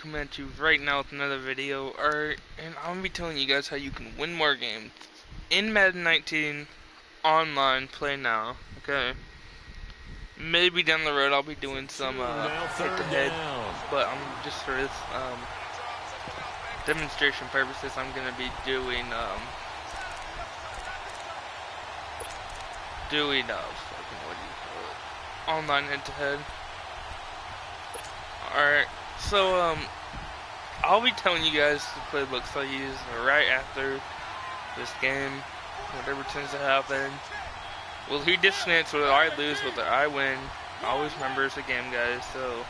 coming at you right now with another video. Alright, and I'm gonna be telling you guys how you can win more games in Madden 19 online. Play now, okay? Maybe down the road I'll be doing some head-to-head, but I'm just for this demonstration purposes. I'm gonna be doing online head-to-head. Alright, so I'll be telling you guys the playbooks I'll use right after this game. Whatever tends to happen. Will he dismiss? Whether I lose, whether I win. Always remember it's a game, guys. So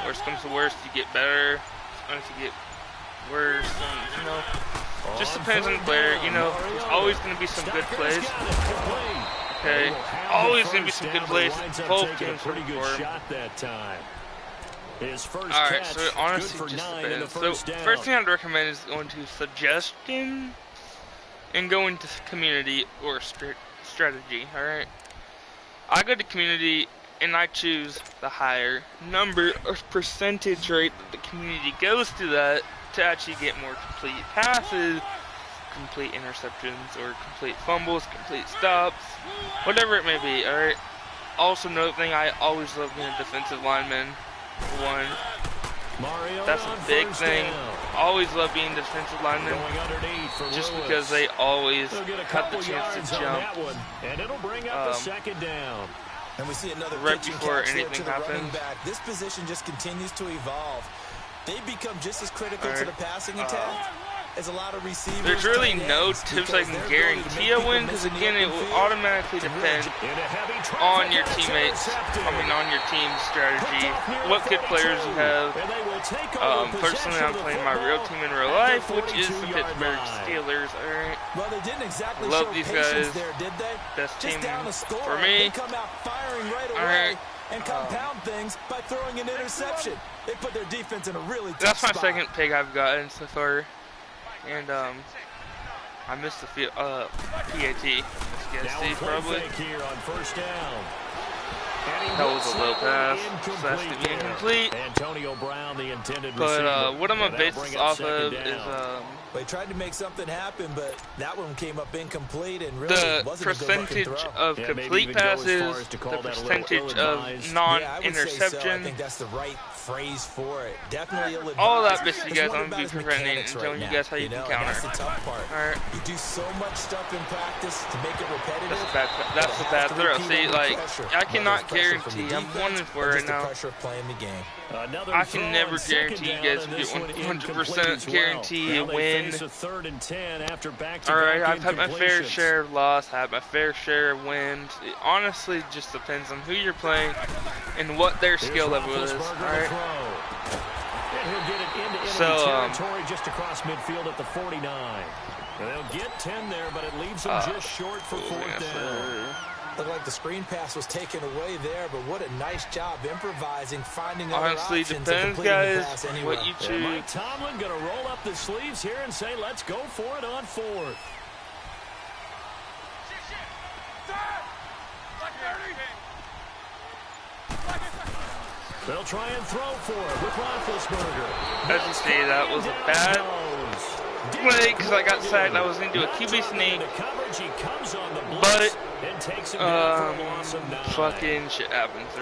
worst comes to worst, you get better. Sometimes you get worse, and, you know, just depends on the player. You know, there's always going to be some good plays. Okay, always going to be some good plays. Both teams are pretty good shot that time. Alright, so it honestly just depends. So first thing I'd recommend is going to suggestion and going to community or strategy. Alright, I go to community and I choose the higher number or percentage rate that the community goes to that to actually get more complete passes, complete interceptions, or complete fumbles, complete stops, whatever it may be. Alright, also another thing, I always love being a defensive lineman. One, that's a big thing. Always love being defensive linemen, just because they always have the chance to jump and we see another right before anything happens. This position just continues to evolve. They become just as critical to the passing attack as a lot of receivers. There's really no tips I can guarantee a win, because again, it will automatically depend on your teammates. On your team's strategy, what good players you have. Personally, I'm playing my real team in real life, which is the Pittsburgh Steelers. Alright, well, they didn't exactly love these guys. There, did they? Best team for me. me. They come out firing right away and compound things by throwing an interception. They put their defense in a really tough That's my spot. second pick I've gotten so far. And I missed the field, PAT. You guys see probably. Here on first down. That was a low pass. So that's to be incomplete. Antonio Brown, the intended but what I'm gonna base this off of is they tried to make something happen, but that one came up incomplete and really the wasn't percentage of complete passes, the percentage of non-interception. I think that's the right phrase for it. Definitely ill-advised. All that bits you guys, I'm gonna be preventing and telling you guys how you can counter. That's the tough part. Alright. You do so much stuff in practice to make it repetitive. That's a bad throw. See, like, I cannot guarantee. I'm 1-4 right now. I can never guarantee you guys will get 100% guarantee a win. Alright, I've had my fair share of loss, I've had my fair share of wins. It honestly just depends on who you're playing and what their skill level is. Alright. So, just across midfield at the 49. They'll get 10 there, but it leaves them just short for fourth down. Looked like the screen pass was taken away there, but what a nice job improvising, finding honestly depends, guys, what you choose. Mike Tomlin going to roll up the sleeves here and say, let's go for it on fourth. They'll try and throw for it with Roethlisberger. As you see, that was a bad play because I got sacked. I was into a QB sneak, but fucking shit happens.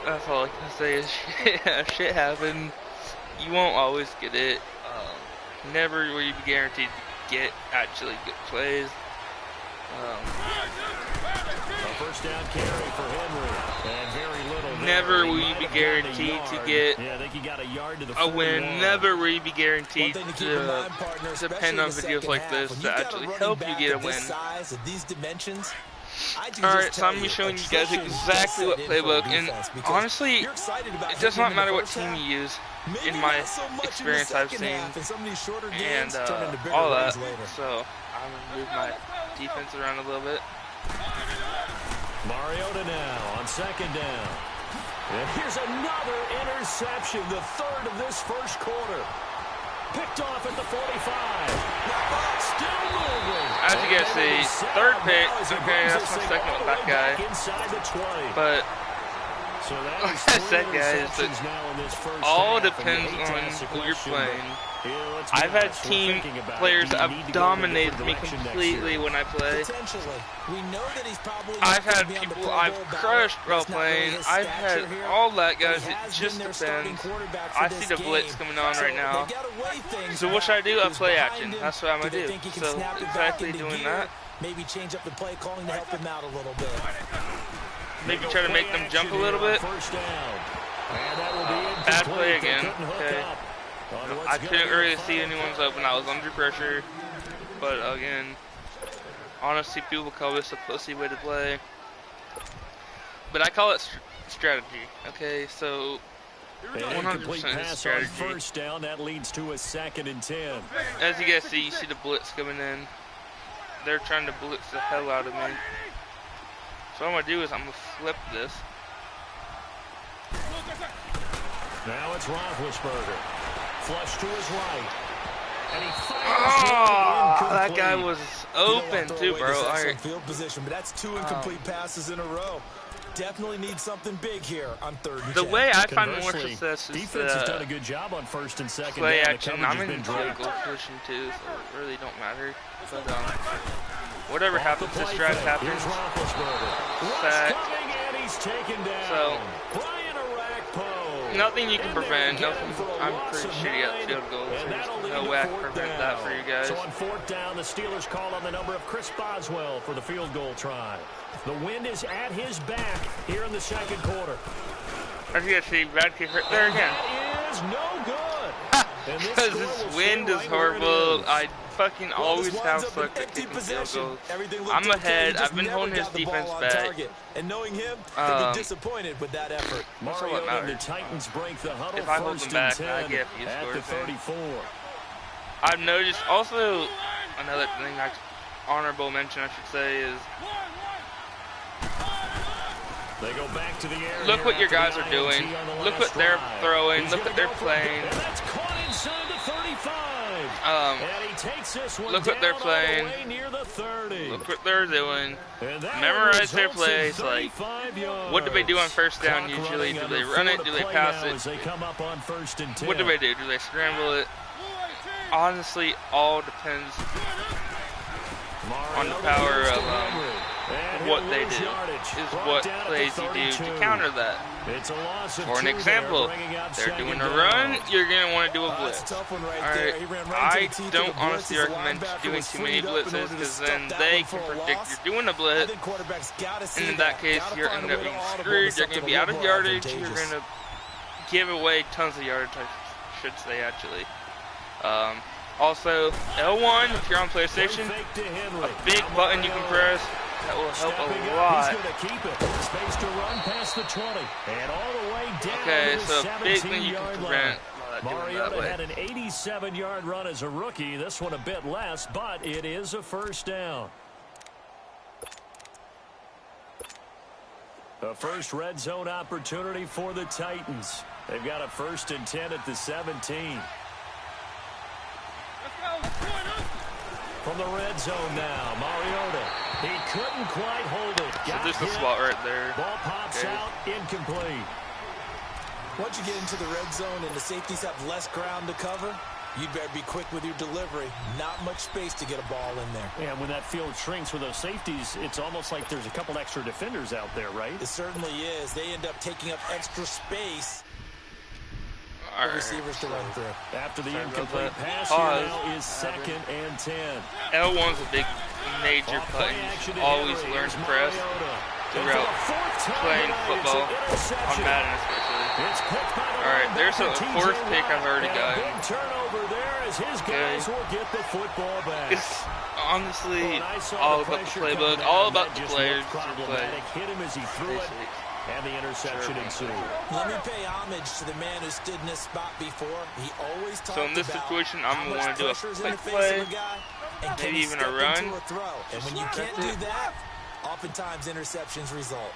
That's all I can say is shit happens. You won't always get it. Never will you be guaranteed to get actually good plays. A first down carry for Henry, and very little. Never will you be guaranteed to get a win. Never will you be guaranteed to depend on videos like this to actually help you get a win. Alright, so I'm going to be showing you guys exactly what playbook, and honestly, it does not matter what team you use in my experience I've seen, and all that. So I'm going to move my defense around a little bit. Mariota now on second down. And here's another interception, the third of this first quarter. Picked off at the 45. Still moving. As you guys see, third pick. Okay, that's my second back guy. But So that Like I said, guys, it all depends on who you're playing. I've had team players that have dominated me completely when I play. I've had people I've crushed while playing. I've had all that, guys. It just depends. I see the blitz coming on right now. So what should I do? I play action. That's what I'm going to do. So exactly doing that. Maybe change up the play calling to help him out a little bit. Maybe try to make them jump a little bit. Bad play again. Okay. I couldn't really see anyone's open. I was under pressure. But again, honestly, people call this a pussy way to play. But I call it strategy. Okay, so 100% strategy. First down, that leads to a 2nd and 10. As you guys see, you see the blitz coming in. They're trying to blitz the hell out of me. So what I'm going to do is I'm going to flip this. Now it's Roethlisberger. Flush to his right. And he fires that guy was open too, bro. Excellent field position, but that's 2 incomplete passes in a row. Definitely need something big here on 3rd and 10. The way I find more success is defense has done a good job on 1st and 2nd play down. action. I'm in field goal position too, so it really don't matter. But whatever happens, this drive happens. Sack. So nothing you can prevent. Nothing. I'm pretty shitty at field goals. There's no way I can prevent that for you guys. So on 4th down, the Steelers call on the number of Chris Boswell for the field goal try. The wind is at his back here in the 2nd quarter. As you guys see, Radke hurt there again. That is no good. Because this wind is horrible. I fucking always have sucked at kicking field goals. I'm ahead. I've been holding his defense back. And knowing him, they'd be disappointed with that effort. Mario and the Titans break the huddle. If I hold them back, I get a few scores. 34. I've noticed also another thing, honorable mention I should say, is they go back to the air. Look what your guys are doing. Look what they're throwing. Look what they're playing. And that's caught inside the 35. And he takes this one look what they're playing. Near the 30. Look what they're doing. Memorize their plays. Like, what do they do on 1st down usually? Do they run it? Do they pass it? What do they do? Do they scramble it? Honestly, all depends on the power of what they do. Is what plays you do to counter that. For an example, they're doing a run, you're going to want to do a blitz. Alright, I don't honestly recommend doing too many blitzes because then they can predict you're doing a blitz, and in that case, you're going to end up being screwed. You're going to be out of yardage. You're going to give away tons of yardage, I should say, actually. Also, L1, if you're on PlayStation, a big button you can press. That will help a lot. Okay, so a big thing you can prevent Mariota had an 87-yard run as a rookie. This one a bit less, but it is a 1st down. The first red zone opportunity for the Titans. They've got a 1st and 10 at the 17. From the red zone now, Mariota. He couldn't quite hold it. So there's the spot right there. Ball pops out, incomplete. Once you get into the red zone and the safeties have less ground to cover, you'd better be quick with your delivery. Not much space to get a ball in there. Yeah, when that field shrinks with those safeties, it's almost like there's a couple extra defenders out there, right? It certainly is. They end up taking up extra space. Right. Receivers to run through. After the incomplete pass, here now is 2nd and 10. L1's a big major button. Always learn to press throughout playing football on Madden especially. Alright, there's a 4th pick I've already got. Okay. It's honestly all about the playbook, all about the players who play. And the interception ensued. Let me pay homage to the man who stood in this spot before. He always talked about. So in this situation, I'm going to want to do a quick play, maybe even a run. And when you can't do that, oftentimes interceptions result.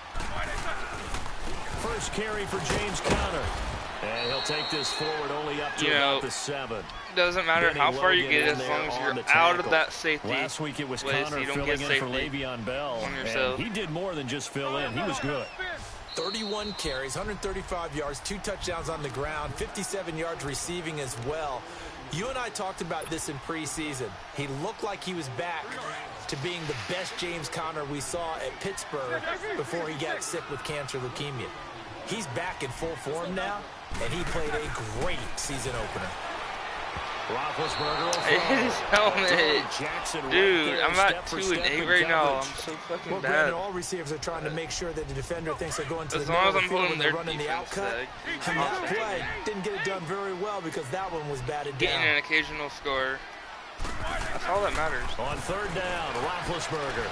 First carry for James Conner. And he'll take this forward only up to about the 7. Doesn't matter how far you get as long as you're out of that safety. Last week it was Conner so you don't filling get in for Le'Veon Bell. On yourself. And he did more than just fill in. He was good. 31 carries, 135 yards, 2 touchdowns on the ground, 57 yards receiving as well. You and I talked about this in preseason. He looked like he was back to being the best James Conner we saw at Pittsburgh before he got sick with cancer leukemia. He's back in full form now, and he played a great season opener. His helmet. Dude, I'm at 2-8 right now. I'm so fucking bad. All receivers are trying to make sure that the defender thinks they're going to the middle of the field when they're running the outcut. And that play didn't get it done very well because that one was batted down. Getting an occasional score. That's all that matters. On third down, Roethlisberger.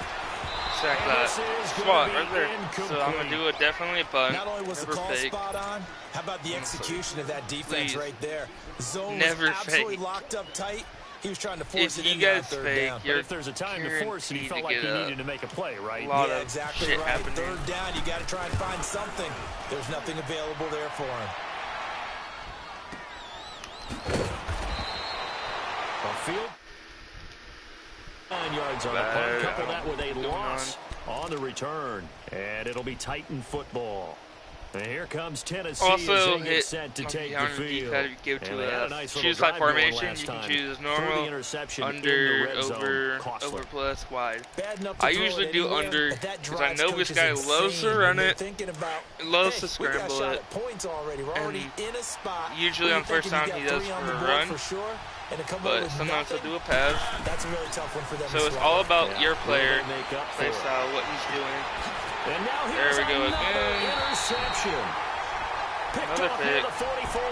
Sack that. Spot right there. So I'm going to do definitely a punt. Not only was the call spot on, how about the execution of that defense right there? Zone never was absolutely fake. Locked up tight. He was trying to force if it you in guys third fake, down. But if there's a time to force it, he felt like he needed to make a play, right? Yeah, exactly right. Happening. Third down, you got to try and find something. There's nothing available there for him. On field. 9 yards on the punt. Couple that with a loss on the return. And it'll be Titan football. And here comes Tennessee also as they hit get set to take the field. Give And to a nice choose like formation. You can time. choose normal, under, over, plus, wide. I usually do under because I know this guy loves to run it, loves to scramble it, and usually on first down he does for a run. But sometimes he'll do a pass. That's a really tough one for them. So it's all about your player, play style, what he's doing. And now there we go again. Interception. Picked off near the 44.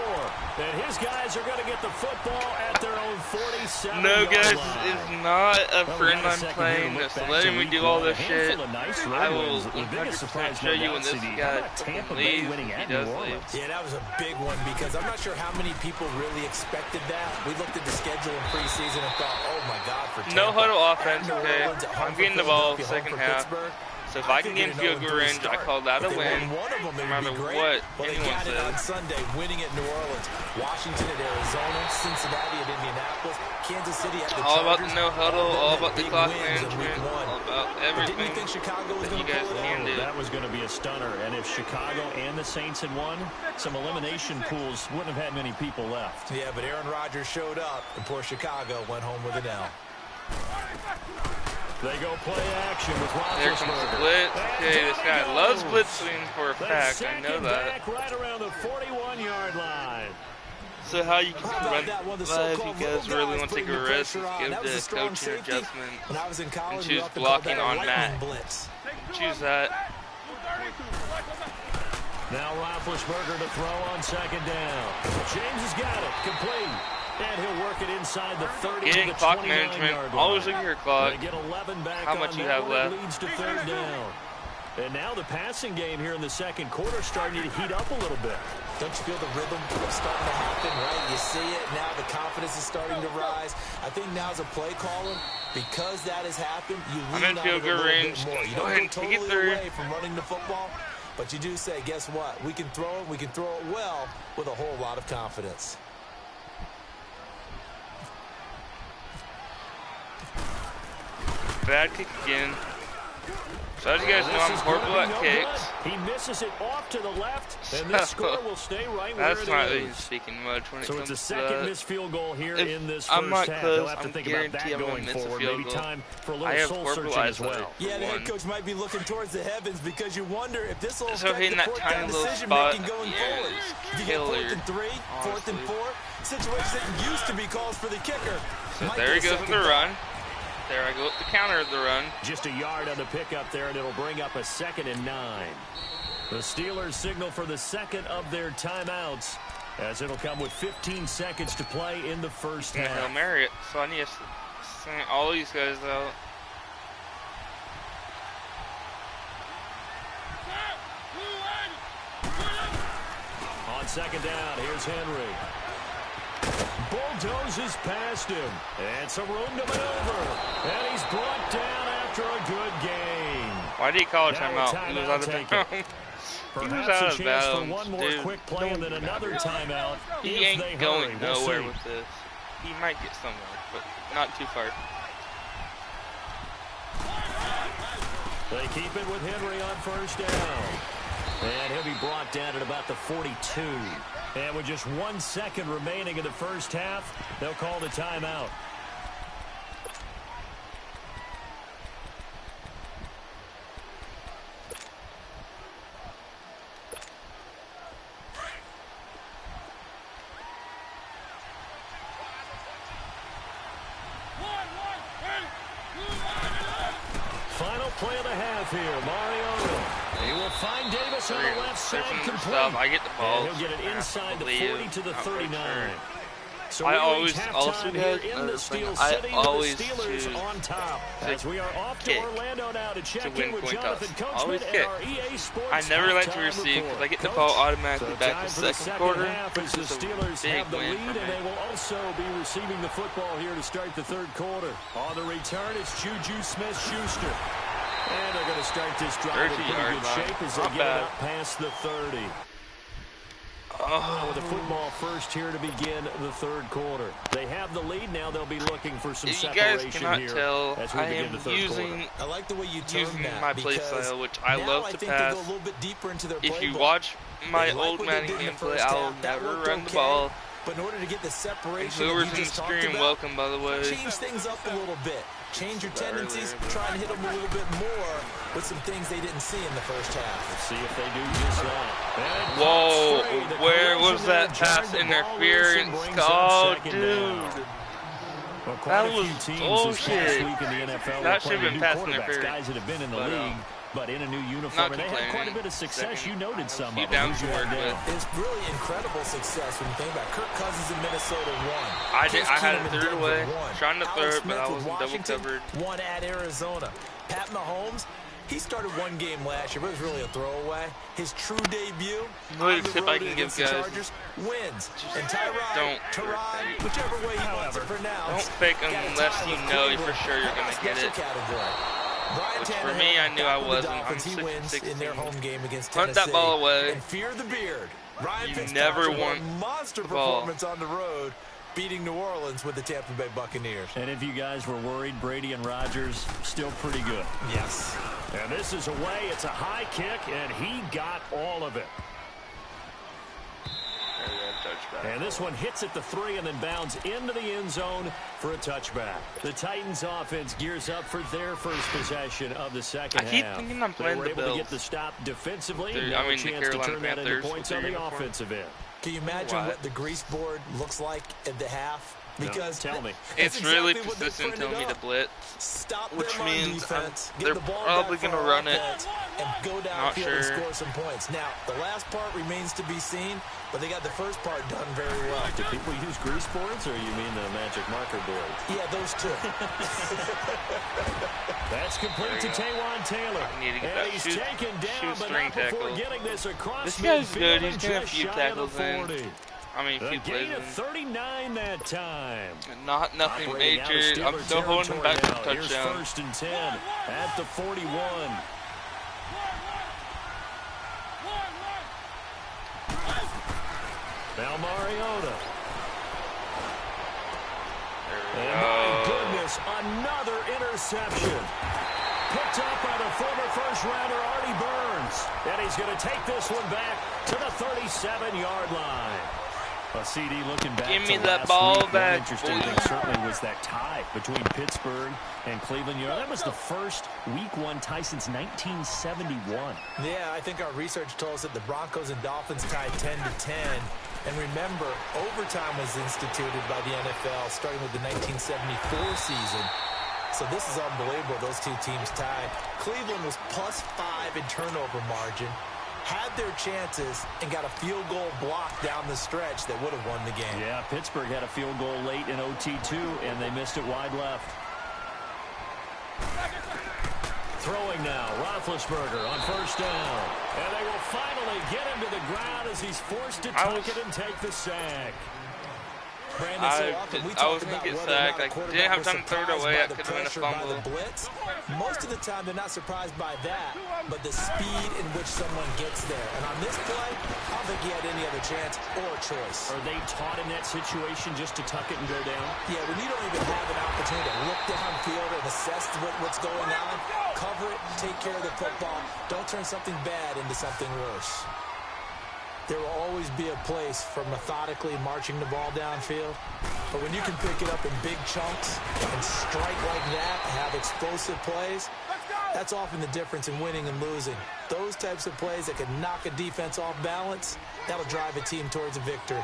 And his guys are going to get the football at their own 47. No, guys, it's not a friend I'm playing that's letting me do all this shit. I will 100% show you when this guy leaves. He does leave. Yeah, that was a big one because I'm not sure how many people really expected that. We looked at the schedule in preseason and thought, oh my God, for Tampa. No huddle offense, okay? I'm getting the ball second half. So if I can get in field goal range, I call that a win, no matter what anyone says. On Sunday, winning at New Orleans, Washington at Arizona, Cincinnati at Indianapolis, Kansas City at the Chargers. All about the no huddle, all about the clock management, all about everything that you guys can do. That was going to be a stunner, and if Chicago and the Saints had won, some elimination pools wouldn't have had many people left. Yeah, but Aaron Rodgers showed up, and poor Chicago went home with an L. They go play action with Roethlisberger. There comes the blitz. Okay, this guy loves blitzing for a fact. I know that. Right around the 41-yard line. So how you can run if you guys really want to take a risk, is give the coach an adjustment and choose blocking on Matt. Choose that. Now Roethlisberger to throw on second down. James has got it. Complete. And he'll work it inside the 30 Getting clock management, always look at your clock, get 11 back how much you have left. Leads to third down. And now the passing game here in the second quarter starting to heat up a little bit. Don't you feel the rhythm starting to happen, right? You see it now, the confidence is starting to rise. I think now as a play caller, because that has happened, you lean on it a little bit more. You don't get totally away from running the football, but you do say, guess what? We can throw it, we can throw it well with a whole lot of confidence. Bad kick again. So as you guys know, I'm horrible at kicks. He misses it off to the left, and this score will stay right where it is. That's not even speaking much when it comes to that. So it's a second missed field goal here in this I'm first not half. close, He'll have to think about that going forward. Maybe time for a little soul searching as well. Yeah, the head coach might be looking towards the heavens because you wonder if this will so affect the fourth down decision-making going forward. You get 4th and 3, 4th and 4, situations that used to be calls for the kicker. So there he goes with the run. There I go with the counter of the run. Just a yard on the pickup there, and it'll bring up a 2nd and 9. The Steelers signal for the second of their timeouts, as it'll come with 15 seconds to play in the first half. Hail Mary it, so I need to send all these guys out. On second down, here's Henry. Bulldozes past him, and some room to maneuver, and he's brought down after a good game. Why did he call a timeout? He was out of bounds. He was out of bounds, one more quick play and then another timeout. He ain't going nowhere with this. He might get somewhere, but not too far. They keep it with Henry on first down. And he'll be brought down at about the 42. And with just 1 second remaining in the first half, they'll call the timeout. Final play of the half here. Mariota. He will find Davis on the left side complete. I get the ball. And he'll get it inside the 40 to the 39. So I always also here in the Steel City, the Steelers on top. As we are off to Orlando now to check in with Jonathan Coachman and our EA Sports. I never like to receive because I get the ball automatically back in the second quarter. As the Steelers have the lead, and they will also be receiving the football here to start the third quarter. On the return, it's Juju Smith-Schuster. And they're going to start this drive in pretty good shape as they get it up past the 30. With the football first here to begin the third quarter. They have the lead now. They'll be looking for some separation here. You guys cannot tell, as we begin the third quarter. I like the way you using my play style, which I love to pass. If you watch my old Madden gameplay, I'll never run the ball. But in order to get the separation, whoever's in the stream, welcome, by the way. Change things up a little bit. Change your tendencies. Try and hit them a little bit more with some things they didn't see in the first half. Let's see if they do just that. Whoa, where was that pass interference? Oh, dude. That was bullshit. That should have been pass interference. Guys that have been in the league, but in a new uniform, and they had quite a bit of success. You noted some of them. It's really incredible success when you think about it. Kirk Cousins in Minnesota won. I had it third away, trying to throw it, but I wasn't double covered. One at Arizona. Pat Mahomes, he started one game last year, but it was really a throwaway. His true debut on the road against the Chargers wins. And Tyrod, whichever way he wants it pronounced. Don't pick unless you know for sure you're going to get it. Which for me, I knew I wasn't. I'm 6-16. In their home game against Hunt that ball away. And fear the beard. You never want monster performance on the road, beating New Orleans with the Tampa Bay Buccaneers. And if you guys were worried, Brady and Rodgers still pretty good. Yes. And this is away. It's a high kick, and he got all of it. And this one hits at the 3 and then bounds into the end zone for a touchback. The Titans offense gears up for their first possession of the second half. I keep thinking I'm playing the Bills. They were able to get the stop defensively. I mean, the Carolina to turn that into Panthers points on the offensive end. Can you imagine what the grease board looks like at the half? Because tell me. It's really persistent telling me to blitz, which means they're probably going to run it. And go downfield and score some points. Now, the last part remains to be seen, but they got the first part done very well. Do people use grease boards, or you mean the magic marker board? Yeah, those two. That's complete to Taywan Taylor. I need to get that he's taken down, but not before getting this across. This guy's good. He's going to have a few tackles in. I mean, a gain of 39 that time. Nothing major. I'm still holding him back to touchdown. Here's 1st and 10 at the 41. Now Mariota. And my goodness, another interception. Picked up by the former first-rounder Artie Burns. And he's going to take this one back to the 37-yard line. A CD looking back. Give me that ball back. Interesting thing certainly was that tie between Pittsburgh and Cleveland. You know, that was the first Week 1 tie since 1971. Yeah, I think our research told us that the Broncos and Dolphins tied 10-10. And remember, overtime was instituted by the NFL starting with the 1974 season. So this is unbelievable, those two teams tied. Cleveland was +5 in turnover margin, had their chances, and got a field goal block down the stretch that would have won the game. Yeah, Pittsburgh had a field goal late in OT too, and they missed it wide left. Throwing now, Roethlisberger on 1st down. And they will finally get him to the ground as he's forced to tuck it and take the sack. Brandon, so I was going to get sacked. I didn't have time to throw it away. I could have been a fumble. Most of the time, they're not surprised by that, but the speed in which someone gets there. And on this play, I don't think he had any other chance or choice. Are they taught in that situation just to tuck it and go down? Yeah, when you don't even have an opportunity to look downfield and assess what's going on, Cover it, take care of the football. Don't turn something bad into something worse. There will always be a place for methodically marching the ball downfield. But when you can pick it up in big chunks and strike like that, have explosive plays, that's often the difference in winning and losing. Those types of plays that can knock a defense off balance, that'll drive a team towards a victory.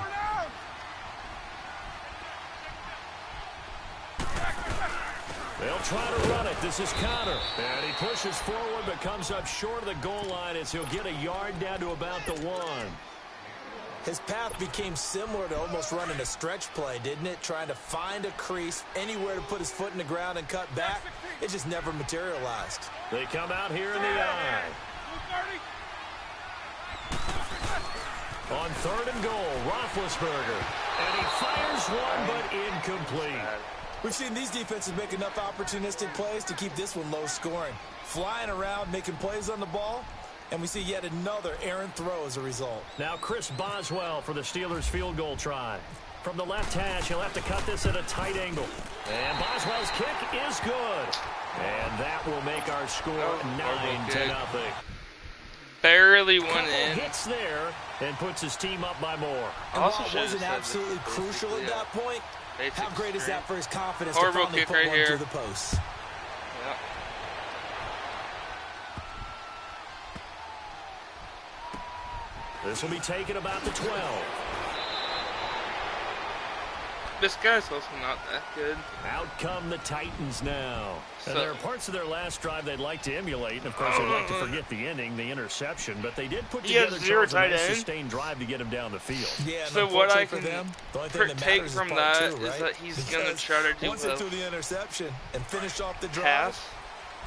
They'll try to run it. This is Connor. And he pushes forward but comes up short of the goal line as he'll get a yard down to about the 1. His path became similar to almost running a stretch play, didn't it? Trying to find a crease, anywhere to put his foot in the ground and cut back. It just never materialized. They come out here in the eye. On 3rd and goal, Roethlisberger. And he fires one, but incomplete. We've seen these defenses make enough opportunistic plays to keep this one low scoring. Flying around, making plays on the ball, and we see yet another errant throw as a result. Now Chris Boswell for the Steelers field goal try. From the left hash, he'll have to cut this at a tight angle. And Boswell's kick is good. And that will make our score 9-0. Barely went in. Hits there and puts his team up by more. And while it wasn't absolutely crucial at that point, how great is that for his confidence to finally put one through the post? Yep. This will be taken about the 12. This guy's also not that good. Out come the Titans now. And there are parts of their last drive they'd like to emulate. And, of course, they'd like to forget the ending, the interception. But they did put together a nice sustained drive to get him down the field. Yeah, so what I can take from that is that he's going to try to do once it threw the interception and finish off the drive, pass.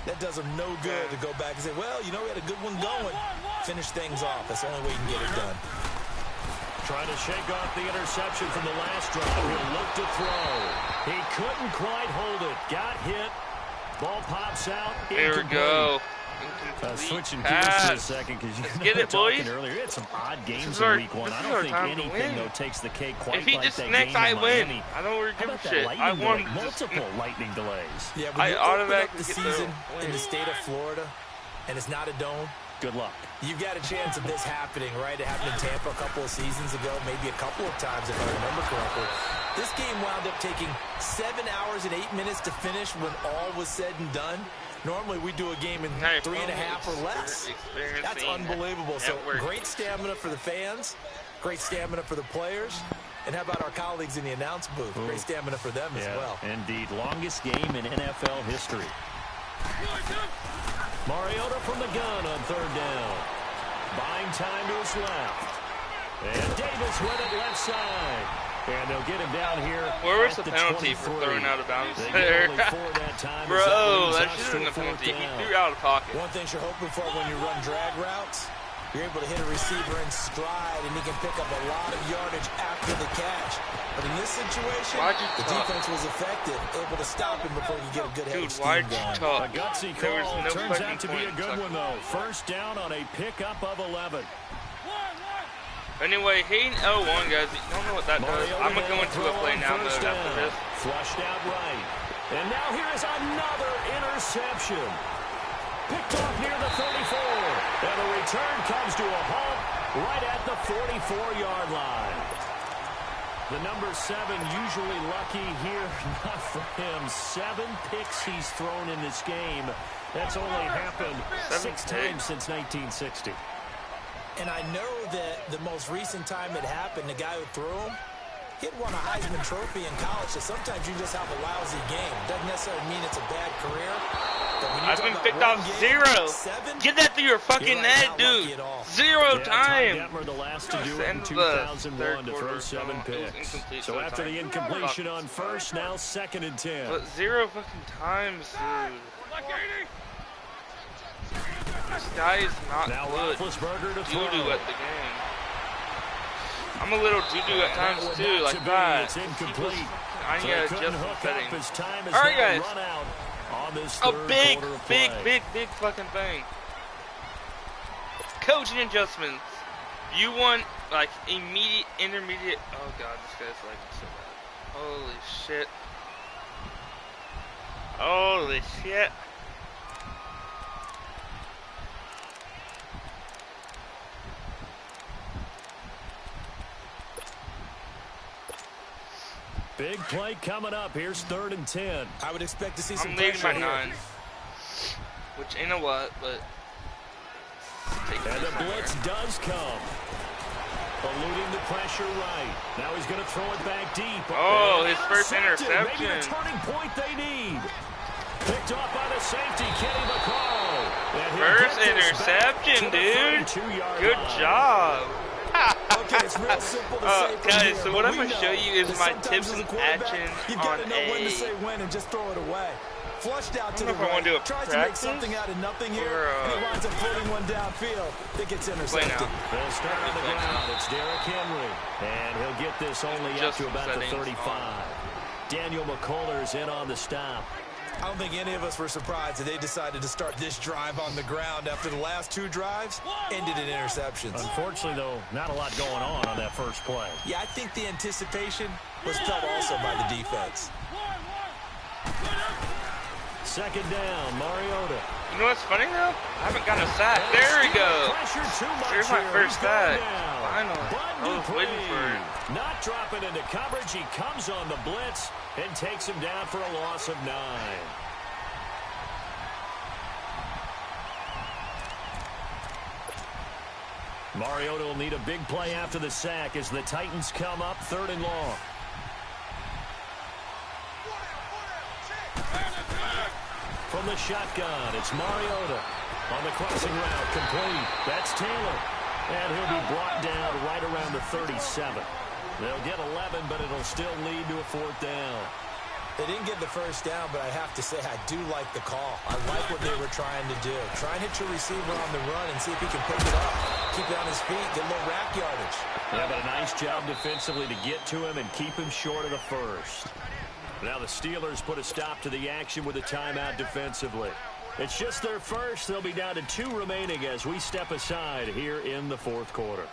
That does him no good to go back and say, well, you know, we had a good one going. Finish things off. That's the only way you can get it done. Trying to shake off the interception from the last drive. He'll look to throw. He couldn't quite hold it. Got hit. Ball pops out. There we go. Switching gears for a second because you were talking earlier. We had some odd games in week 1. I don't think anything, though, takes the cake quite if he like just that next, game I in win. Miami. I don't really give a shit. I won multiple lightning delays. Yeah, when you automatically open up the season in the state of Florida, and it's not a dome, good luck. You've got a chance of this happening, right? It happened in Tampa a couple of seasons ago, maybe a couple of times if I remember correctly. This game wound up taking 7 hours and 8 minutes to finish when all was said and done. Normally we do a game in 3.5 or less. That's unbelievable. So great stamina for the fans, great stamina for the players, and how about our colleagues in the announce booth? Great stamina for them as well. Indeed, longest game in NFL history. Mariota from the gun on 3rd down. Buying time to his left. And Davis with it left side. And they'll get him down here. Where was the penalty for throwing out of bounds there? Bro, that should have been a penalty. He threw out of pocket. One thing you're hoping for when you run drag routes, you're able to hit a receiver in stride, and he can pick up a lot of yardage after the catch. But in this situation, the defense was effective, able to stop him before he get a good head of steam going. A gutsy call. Turns out to be a good one, though. First down on a pickup of 11. Anyway, Hayden L1, guys, you don't know what that does. I'm going to go into a play now mode after this. Flushed out right. And now here is another interception. Picked off near the 34. And the return comes to a halt right at the 44-yard line. The number 7 usually lucky here. Not for him. 7 picks he's thrown in this game. That's only happened 6 times since 1960. And I know that the most recent time it happened, the guy who threw him, he'd won a Heisman Trophy in college, so sometimes you just have a lousy game. Doesn't necessarily mean it's a bad career. I've been picked off 0. Get that through your fucking head, dude. 0 times. The last to do it in 2001 to throw 7 picks. So after the incompletion on first, now 2nd and 10. But 0 fucking times, dude. This guy is not good. Doo-doo at the game. I'm a little doo-doo at times too, like that. It's incomplete. I need to adjust the settings. Alright, guys. A big fucking thing. Coaching adjustments. You want like immediate, intermediate. Oh god, this guy's like so bad. Holy shit. Holy shit. Big play coming up. Here's 3rd and 10. I would expect to see some I'm leading pressure by here. 9. Which ain't a lot, but... And the blitz does come. Eluding the pressure right. Now he's going to throw it back deep. Oh, his first interception. Maybe the turning point they need. Picked off by the safety, Kenny McCall. First interception, dude. Good job. Okay, it's real simple to say from guys, here, so but what I'm we going to know show you is that my sometimes tips as a and quarterback, action you've on got to know when to a... say when and just throw it away. Flushed out to the I don't know if I right, want to do a tries to make practice something out of nothing here, or, and he winds up floating one downfield that gets intercepted. They'll start on the ground. It's Derrick Henry, and he'll get this only up to about the 35. Daniel McCullers in on the stop. I don't think any of us were surprised that they decided to start this drive on the ground after the last 2 drives ended in interceptions. Unfortunately, though, not a lot going on that first play. Yeah, I think the anticipation was felt also by the defense. 2nd down, Mariota. You know what's funny, though? I haven't gotten a sack. There we go. There's my first sack. Finally. I was waiting for it. Not dropping into coverage. He comes on the blitz and takes him down for a loss of 9. Mariota will need a big play after the sack as the Titans come up 3rd and long. From the shotgun, it's Mariota on the crossing route, complete. That's Taylor, and he'll be brought down right around the 37. They'll get 11, but it'll still lead to a 4th down. They didn't get the first down, but I have to say I do like the call. I like what they were trying to do. Try and hit your receiver on the run and see if he can pick it up. Keep it on his feet, get a little rack yardage. Yeah, but a nice job defensively to get to him and keep him short of the first. Now the Steelers put a stop to the action with a timeout defensively. It's just their first. They'll be down to 2 remaining as we step aside here in the 4th quarter.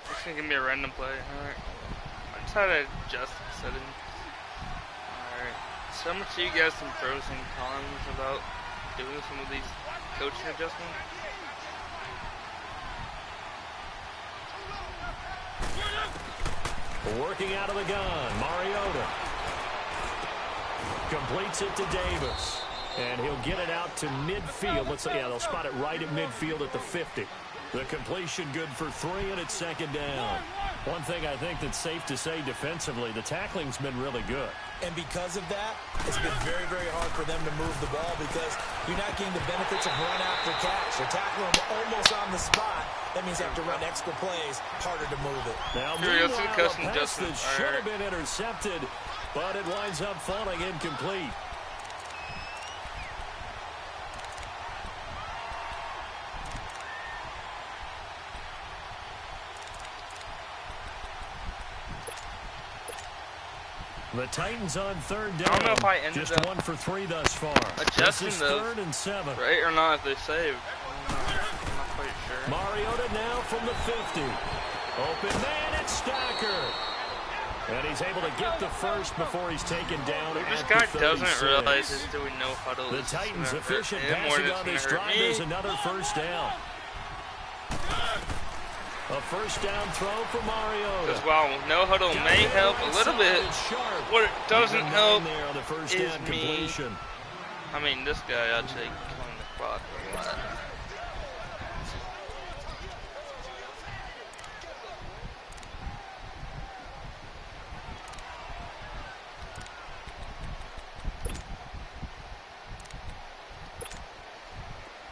Just gonna give me a random play. Alright. I just had to adjust the settings. Alright. So I'm gonna show you guys some pros and cons about doing some of these coaching adjustments. Working out of the gun, Mariota completes it to Davis, and he'll get it out to midfield. They'll spot it right at midfield at the 50. The completion good for 3, and it's 2nd down. One thing I think that's safe to say defensively, the tackling's been really good. And because of that, it's been very, very hard for them to move the ball because you're not getting the benefits of run after catch. They're tackling them almost on the spot. That means they have to run extra plays, harder to move it. Now, meanwhile, a pass that should have been intercepted, but it winds up falling incomplete. The Titans on 3rd down. I don't know if I ended just up 1 for 3 thus far. adjusting this is those 3rd and 7. Right or not if they saved. I'm not quite sure. Mariota now from the 50. Open man, it's Stacker. And he's able to get the first before he's taken down This at guy the 36. doesn't realize he's doing no huddle. The Titans efficient passing on this drive. There's another first down. A first down throw for Mariota. Because while no huddle may help a little bit, what it doesn't help is me. I mean, this guy actually killing the clock a lot.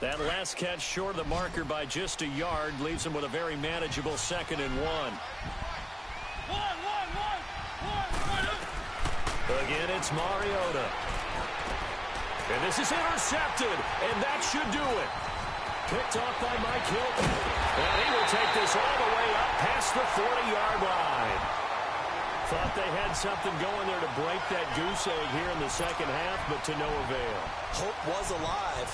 That last catch short of the marker by just a yard leaves him with a very manageable 2nd and 1. Again, it's Mariota. And this is intercepted, and that should do it. Picked off by Mike Hilton. And he will take this all the way up past the 40-yard line. Thought they had something going there to break that goose egg here in the second half, but to no avail. Hope was alive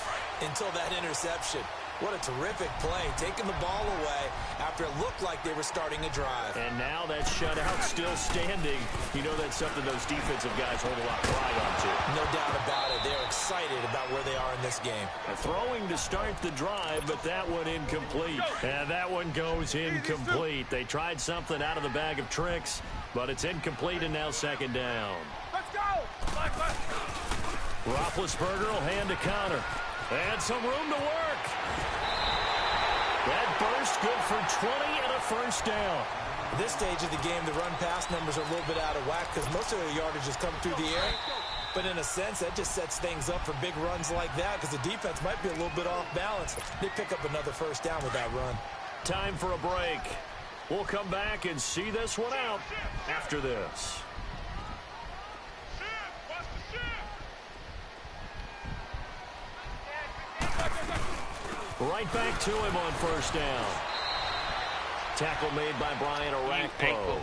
until that interception. What a terrific play, taking the ball away after it looked like they were starting a drive. And now that shutout still standing. You know that's something those defensive guys hold a lot of pride onto. No doubt about it. They're excited about where they are in this game. Throwing to start the drive, but that one incomplete. And that one goes incomplete. They tried something out of the bag of tricks, but it's incomplete and now second down. Let's go! Roethlisberger will hand to Connor. And some room to work. That burst good for 20 and a first down. At this stage of the game, the run-pass numbers are a little bit out of whack because most of the yardage has come through the air. But in a sense, that just sets things up for big runs like that because the defense might be a little bit off balance. They pick up another first down with that run. Time for a break. We'll come back and see this one out after this. Right back to him on first down. Tackle made by Brian Arakpo.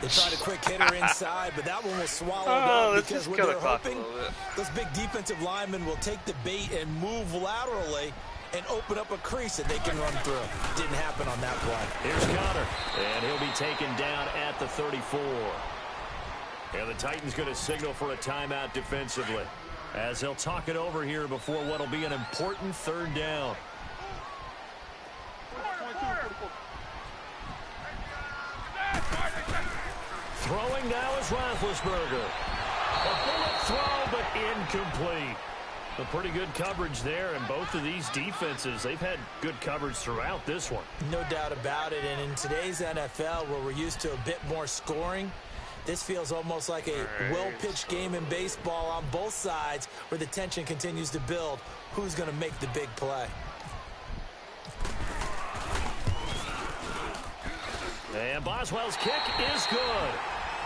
They tried a quick hitter inside, but that one was swallowed up because what they're hoping, those big defensive linemen will take the bait and move laterally and open up a crease that they can run through. Didn't happen on that play. Here's Connor, and he'll be taken down at the 34. And the Titans going to signal for a timeout defensively, as they'll talk it over here before what'll be an important third down. Throwing now is Roethlisberger. A bullet throw, but incomplete. A pretty good coverage there, and both of these defenses, they've had good coverage throughout this one. No doubt about it, and in today's NFL, where we're used to a bit more scoring, this feels almost like a well-pitched game in baseball on both sides where the tension continues to build. Who's going to make the big play? And Boswell's kick is good.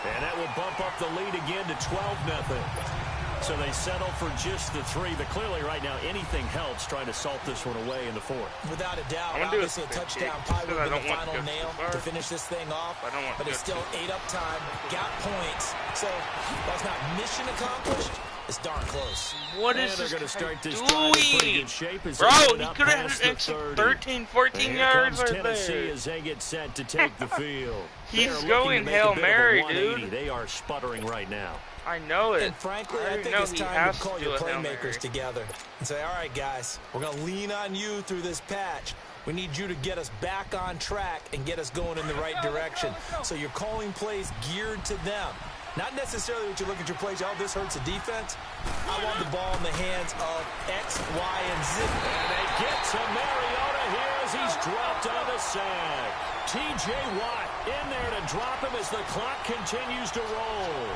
And that will bump up the lead again to 12-0. So they settle for just the 3. But clearly right now anything helps trying to salt this one away in the 4th. Without a doubt, obviously a touchdown probably would be the final nail to finish this thing off. But it's still 8 up time, got points. So while it's not mission accomplished, it's darn close. What is this going to start this doing? drive in pretty good shape as Bro, they he could have had an extra 13, 14 yards right Tennessee there. As they get set to take the field. He's going Hail Mary, dude. They are sputtering right now. I know it. And frankly, I think it's time to call your playmakers together and say, all right, guys, we're going to lean on you through this patch. We need you to get us back on track and get us going in the right direction. So you're calling plays geared to them. Not necessarily what you look at your plays, oh, this hurts the defense. I want the ball in the hands of X, Y, and Z. And they get to Mariota here as he's dropped on the sack. T.J. Watt in there to drop him as the clock continues to roll.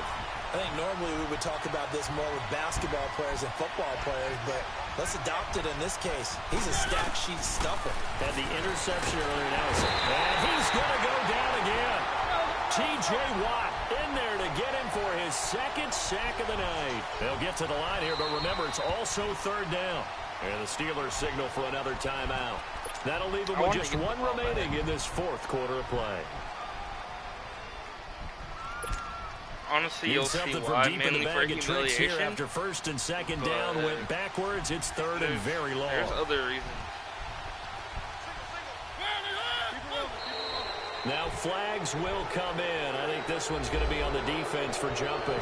I think normally we would talk about this more with basketball players and football players, but let's adopt it in this case. He's a stat sheet stuffer. Had the interception earlier now. And he's going to go down again. T.J. Watt in there to get him for his second sack of the night. They'll get to the line here, but remember, it's also third down. And the Steelers signal for another timeout. That'll leave them with just one remaining in this 4th quarter of play. Honestly, you'll see something why, from deep in the mainly for bag of tricks here humiliation. after first and second down went backwards. It's third and very long. There's other reasons. Now flags will come in. I think this one's going to be on the defense for jumping.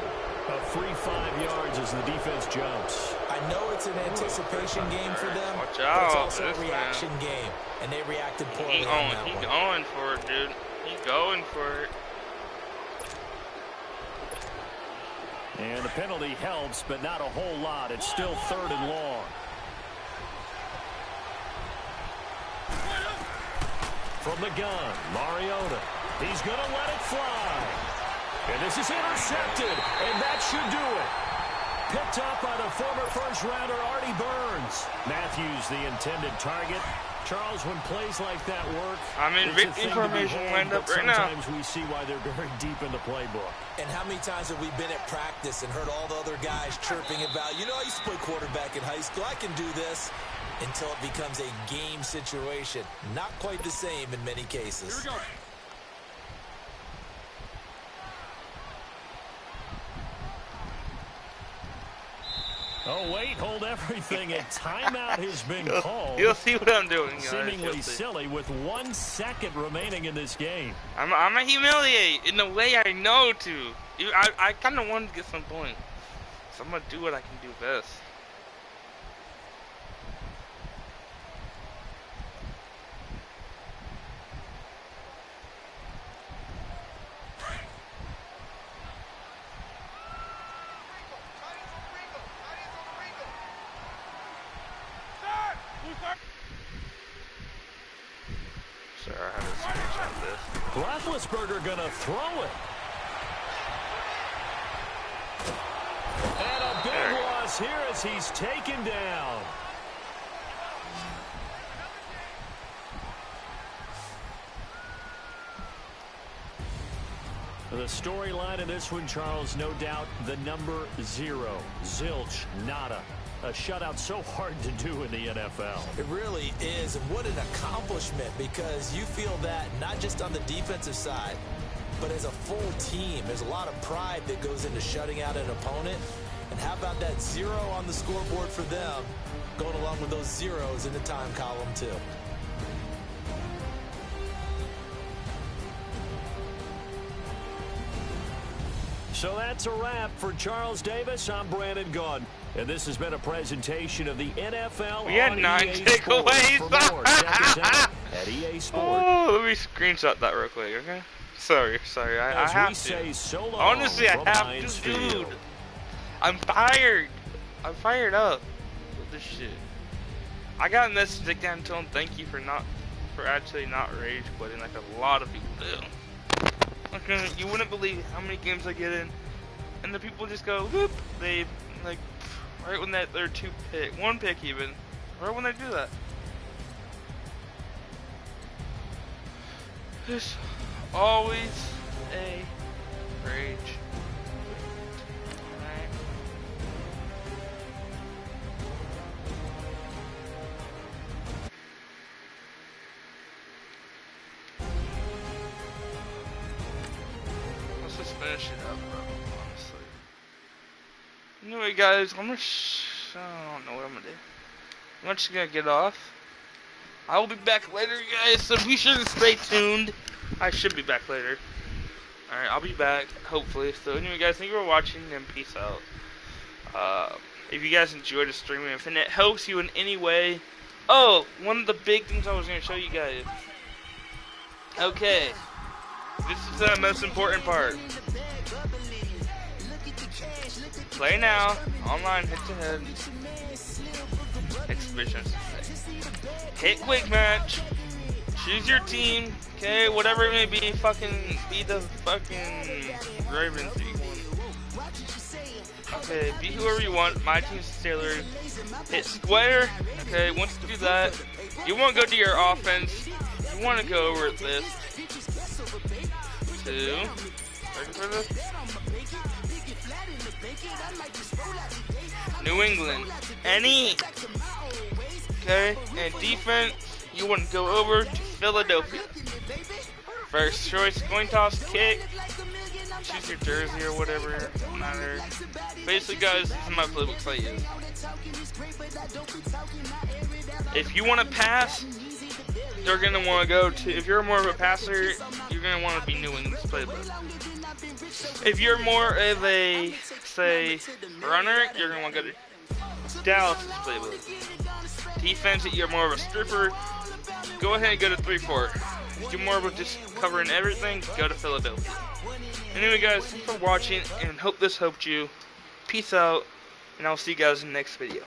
A free 5 yards as the defense jumps. I know it's an anticipation game for them, Watch but out, it's also a this reaction man. game, and they reacted poorly He on that one. going for it, dude. He going for it. And the penalty helps, but not a whole lot. It's still third and long. From the gun, Mariota. He's going to let it fly. And this is intercepted, and that should do it. Picked up by the former first-rounder Artie Burns. Matthews, the intended target. Charles, when plays like that work, I'm in victory formation lined up right now. Sometimes we see why they're very deep in the playbook. And how many times have we been at practice and heard all the other guys chirping about, you know, I used to play quarterback in high school, I can do this, until it becomes a game situation. Not quite the same in many cases. Here we go. Oh, wait, hold everything. A timeout has been called. You'll see what I'm doing, guys. Seemingly silly with 1 second remaining in this game. I'm gonna humiliate in the way I know to. I kind of wanted to get some points. So I'm gonna do what I can do best. Sorry, I had to screenshot this. Roethlisberger gonna throw it. And a big loss here as he's taken down. The storyline in this one, Charles, no doubt the number 0. Zilch, nada. A shutout so hard to do in the NFL. It really is, and what an accomplishment, because you feel that not just on the defensive side, but as a full team. There's a lot of pride that goes into shutting out an opponent. And how about that 0 on the scoreboard for them, going along with those zeros in the time column too. So that's a wrap for Charles Davis. I'm Brandon Gaudin. And this has been a presentation of the NFL. We had 9 takeaways. For more, check us out at EA Sports. Oh, let me screenshot that real quick, okay? Sorry. I have to. So Honestly, I have to, dude. I'm fired. I'm fired up with this shit. I got a message again telling thank you for actually not rage quitting like a lot of people do. Okay, you wouldn't believe how many games I get in, and the people just go whoop. They like right when they're 1 pick even, right when they do that. There's always a rage. Alright. Let's just finish it up, bro. Honestly. Anyway, guys, I don't know what I'm gonna do. I'm just gonna get off. I will be back later, guys, so be sure to stay tuned. I should be back later. Alright, I'll be back, hopefully. So anyway, guys, thank you for watching, and peace out. If you guys enjoyed the streaming, if it helps you in any way. Oh, one of the big things I was going to show you guys. Okay. This is the most important part. Play now, online, head-to-head. Exhibitions. Hit quick match. Choose your team. Okay, whatever it may be, fucking be the fucking Ravens that you want. Okay, be whoever you want. My team's Steelers. Hit square. Okay, once you do that, you want to go to your offense. You want to go over this. 2. Ready for this? New England. Any. Okay, and defense, you want to go over to Philadelphia. First choice, coin toss, kick. Choose your jersey or whatever, doesn't matter. Basically, guys, this is my playbook I use. If you want to pass, you're going to want to go to, if you're more of a passer, you're going to want to be New England's playbook. If you're more of a, say, runner, you're going to want to go to Dallas' playbook. Defense, you're more of a stripper, go ahead and go to 3-4. If you're more of a just covering everything, go to Philadelphia. Anyway, guys, thanks for watching, and hope this helped you. Peace out, and I'll see you guys in the next video.